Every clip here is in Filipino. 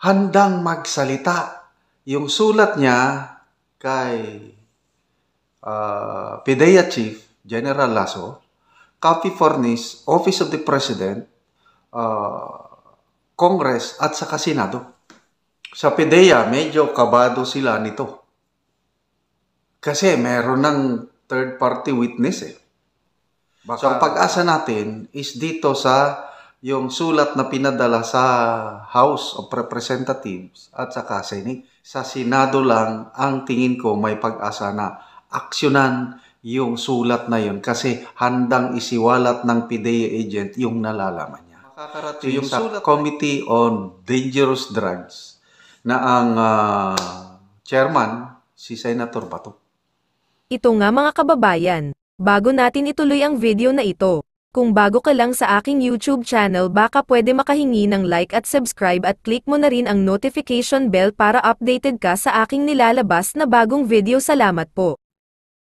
handang magsalita. Yung sulat niya kay PIDEA Chief General Lasso, copy furnished Office of the President, Congress at saka Senado. Sa PIDEA, medyo kabado sila nito. Kasi meron ng third party witness eh. So ang pag-asa natin is dito sa yung sulat na pinadala sa House of Representatives at saka Senate. Sa Senado lang ang tingin ko may pag-asa na aksyonan yung sulat na yun kasi handang isiwalat ng PIDEA agent yung nalalaman niya. Makakarating yung sa Committee on Dangerous Drugs na ang chairman si Senator Bato. Ito nga mga kababayan, bago natin ituloy ang video na ito, kung bago ka lang sa aking YouTube channel baka pwede makahingi ng like at subscribe at click mo na rin ang notification bell para updated ka sa aking nilalabas na bagong video. Salamat po.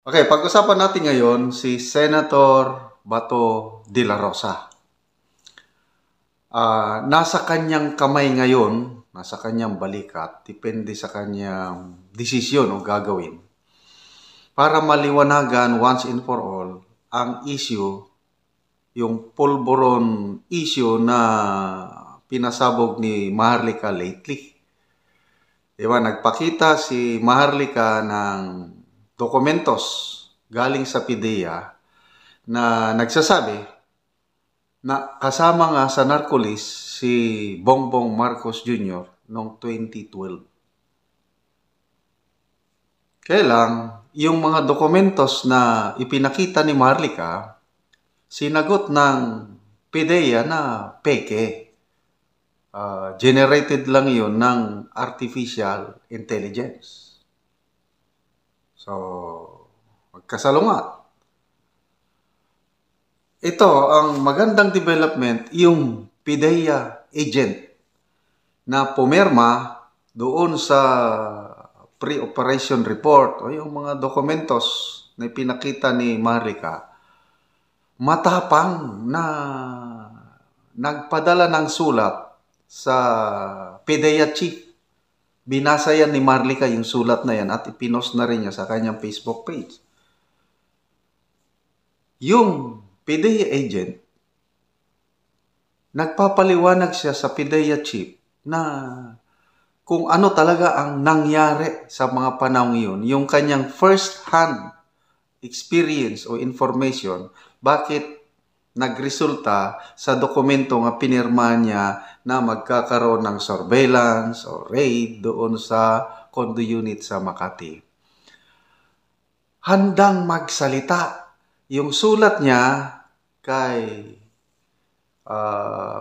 Okay, pag-usapan natin ngayon si Senator Bato de la Rosa. Nasa kanyang kamay ngayon, nasa kanyang balikat, depende sa kanyang desisyon o gagawin. Para maliwanagan once and for all ang issue, yung pulburon issue na pinasabog ni Maharlika lately. Diba, nagpakita si Maharlika ng dokumentos galing sa PIDEA na nagsasabi na kasama nga sa narcolis si Bongbong Marcos Jr. noong 2012. Kaya lang, yung mga dokumentos na ipinakita ni Maharlika, sinagot ng PIDEA na peke. Generated lang yun ng artificial intelligence. So, magkasalungat. Ito, ang magandang development, yung PIDEA agent na pumirma doon sa pre-operation report o yung mga dokumentos na pinakita ni Maharlika, matapang na nagpadala ng sulat sa PIDEA chief. Binasa yan ni Maharlika yung sulat na yan at ipinost na rin niya sa kanyang Facebook page. Yung PIDEA agent, nagpapaliwanag siya sa PIDEA chief na kung ano talaga ang nangyari sa mga panahon yun, yung kanyang first-hand experience o information, bakit nagresulta sa dokumento nga pinirma niya na magkakaroon ng surveillance o raid doon sa condo unit sa Makati. Handang magsalita. Yung sulat niya kay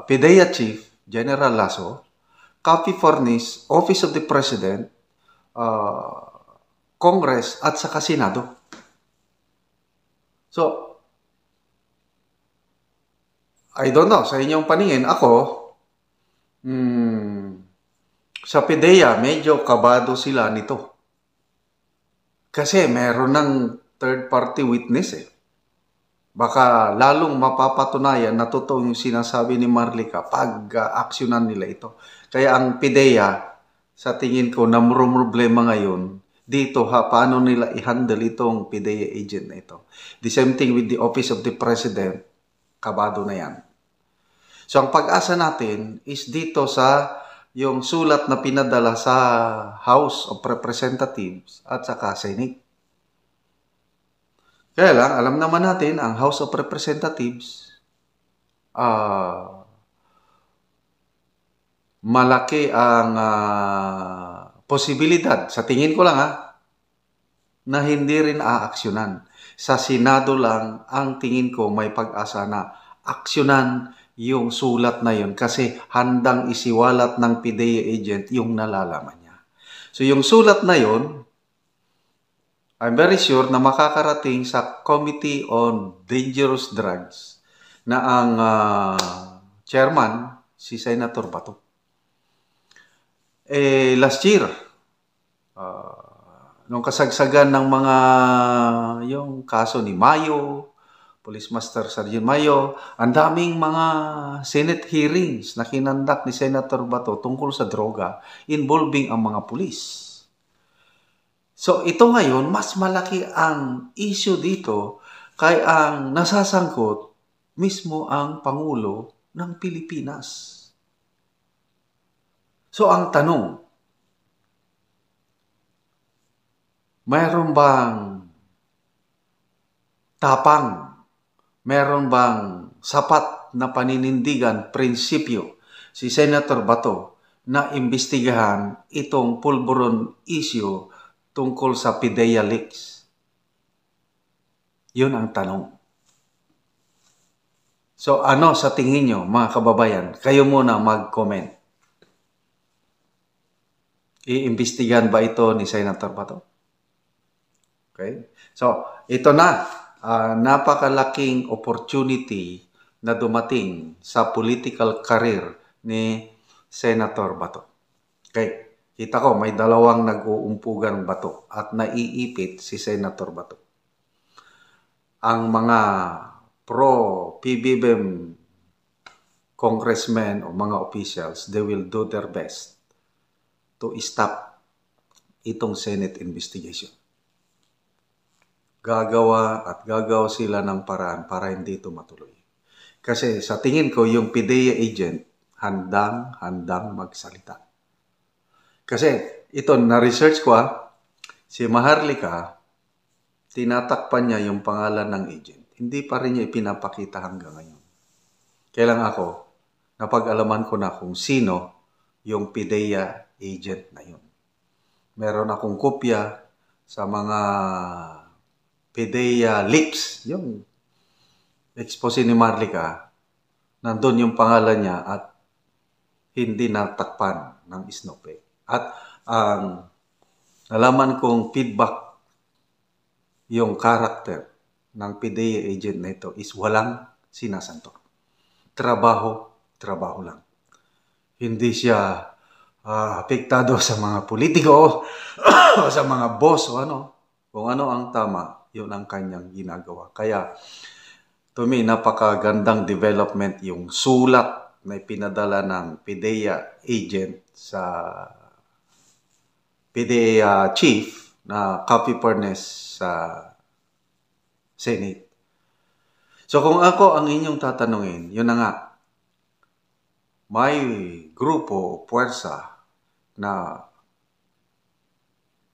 PIDEA Chief General Lasso, copy furnished Office of the President, Congress at saka Senado. So, I don't know, sa inyong paningin, ako, sa PIDEA, medyo kabado sila nito. Kasi meron ng third party witness eh. Baka lalong mapapatunayan na totoo yung sinasabi ni Maharlika pag aksyonan nila ito. Kaya ang PIDEA, sa tingin ko, na problema ngayon, dito paano nila i-handle itong PIDEA agent na ito. The same thing with the Office of the President, kabado na yan. So ang pag-asa natin is dito sa yung sulat na pinadala sa House of Representatives at saka Senate. Kaya lang, alam naman natin, ang House of Representatives, malaki ang posibilidad, sa tingin ko lang na hindi rin aaksyonan. Sa Senado lang, ang tingin ko may pag-asa na aksyonan yung sulat na yun kasi handang isiwalat ng PIDEA agent yung nalalaman niya. So yung sulat na yun, I'm very sure na makakarating sa Committee on Dangerous Drugs na ang chairman, si Senator Bato. Last year, nung kasagsagan ng mga yung kaso ni Mayo, Police Master Sergeant Mayo, ang daming mga Senate hearings na kinandak ni Senator Bato tungkol sa droga involving ang mga pulis. So ito ngayon, mas malaki ang issue dito kaya ang nasasangkot mismo ang Pangulo ng Pilipinas. So ang tanong, mayroon bang tapang, meron bang sapat na paninindigan, prinsipyo si Senator Bato na imbestigahan itong pulburon issue tungkol sa PIDEA leaks? Yun ang tanong. So ano sa tingin nyo, mga kababayan? Kayo muna mag-comment. Iimbestigahan ba ito ni Senator Bato? Okay? So ito na. Napakalaking opportunity na dumating sa political career ni Senator Bato. Okay, kita ko may dalawang nag-uumpugang bato at naiipit si Senator Bato. Ang mga pro-PBBM congressmen o mga officials, they will do their best to stop itong Senate investigation. Gagawa sila ng paraan para hindi ito matuloy. Kasi sa tingin ko, yung PIDEA agent, handang magsalita. Kasi ito, na-research ko si Maharlika, tinatakpan niya yung pangalan ng agent. Hindi pa rin niya ipinapakita hanggang ngayon. Kailang ako, napag-alaman ko na kung sino yung PIDEA agent na yun. Meron akong kopya sa mga PIDEA leaks, yung expose ni Maharlika, nandun yung pangalan niya at hindi natakpan ng SNOPE. At nalaman kong feedback, yung karakter ng PIDEA agent na ito is walang sinasantok. Trabaho lang. Hindi siya apektado sa mga politiko o sa mga boss o ano. Kung ano ang tama, yun ang kanyang ginagawa. Kaya, to me, napakagandang development yung sulat na pinadala ng PIDEA agent sa PIDEA chief na copy furnace sa Senate. So kung ako ang inyong tatanungin, yun na nga, may grupo, puwersa na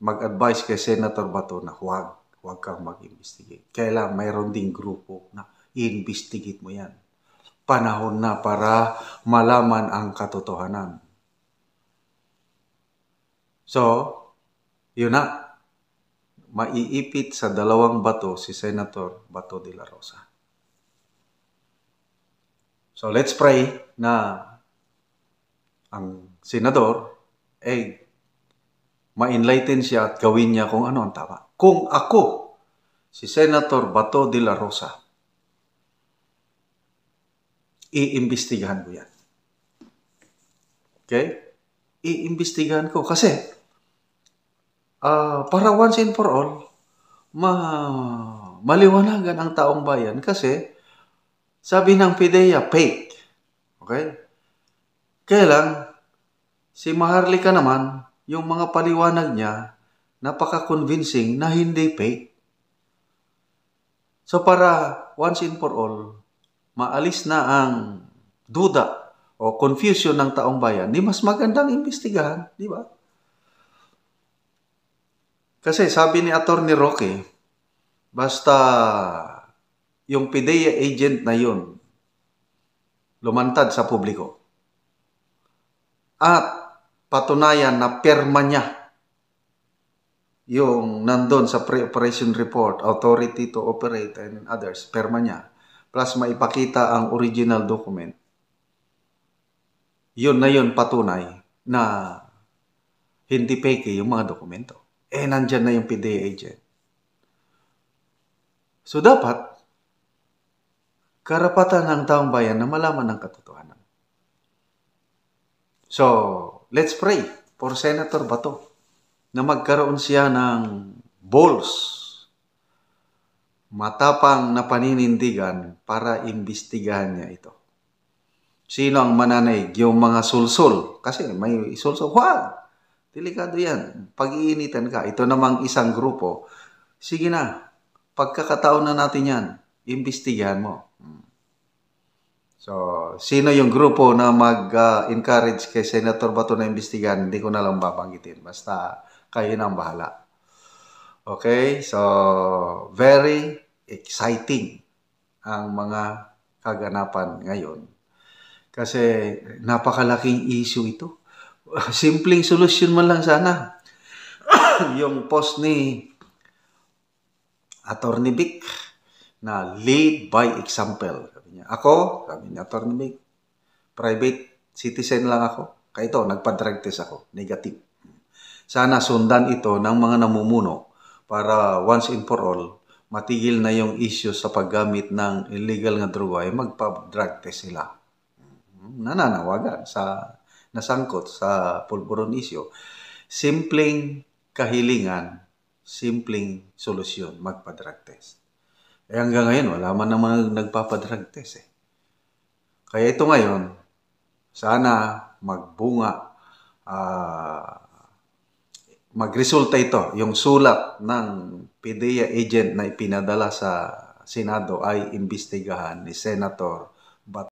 mag-advise kay Senator Bato na huwag kang mag-investigate. Kailangan mayroon ding grupo na i-investigate mo yan. Panahon na para malaman ang katotohanan. So, yun na. Maiipit sa dalawang bato si Senator Bato de la Rosa. So, let's pray na ang senador ma-enlighten siya at gawin niya kung ano ang tama. Kung ako, si Senator Bato de la Rosa, iimbestigahan ko yan. Okay? Iimbestigahan ko kasi para once and for all, maliwanagan ang taong bayan kasi sabi ng PIDEA, fake. Okay? Kaya lang, si Maharlika naman, yung mga paliwanag niya, napaka-convincing na hindi fake. So para once and for all, maalis na ang duda o confusion ng taong bayan, di mas magandang imbestigahan, di ba? Kasi sabi ni Attorney Roque, basta yung PIDEA agent na yun, lumantad sa publiko. At patunayan na perma niya yung nandun sa pre-operation report, authority to operate and others, perma niya, plus maipakita ang original document, yun na yun patunay na hindi fake yung mga dokumento. Nandyan na yung PIDEA agent. So dapat, karapatan ng taong bayan na malaman ng katotohanan. So, let's pray for Senator Bato na magkaroon siya ng balls matapang na paninindigan para imbestigahan niya ito. Sino ang mananaig? Yung mga sulsul. Kasi may sulsul. Huwag! Delikado yan. Pag-iinitan ka. Ito namang isang grupo. Sige na. Pagkakataon na natin yan. Imbestigahan mo. So, sino yung grupo na mag-encourage kay Senator Bato na imbestigahan? Hindi ko na lang babanggitin. Basta kayo na ang bahala. Okay? So, very exciting ang mga kaganapan ngayon. Kasi napakalaking issue ito. Simpleng solusyon man lang sana. Yung post ni Attorney Vic na lead by example. Sabi niya, sabi ni Attorney Vic, private citizen lang ako. Kaya ito, nagpa-drug test ako. Negative. Sana sundan ito ng mga namumuno para once and for all, matigil na yung issue sa paggamit ng illegal na droga ay magpa-drug test sila. Nananawagan sa nasangkot sa pulburon issue. Simpleng kahilingan, simpleng solusyon, magpa-drug test. Hanggang ngayon, wala man naman nagpapa-drug test. Kaya ito ngayon, sana magbunga, magresulta ito. Yung sulat ng PDEA agent na ipinadala sa Senado ay imbestigahan ni Senator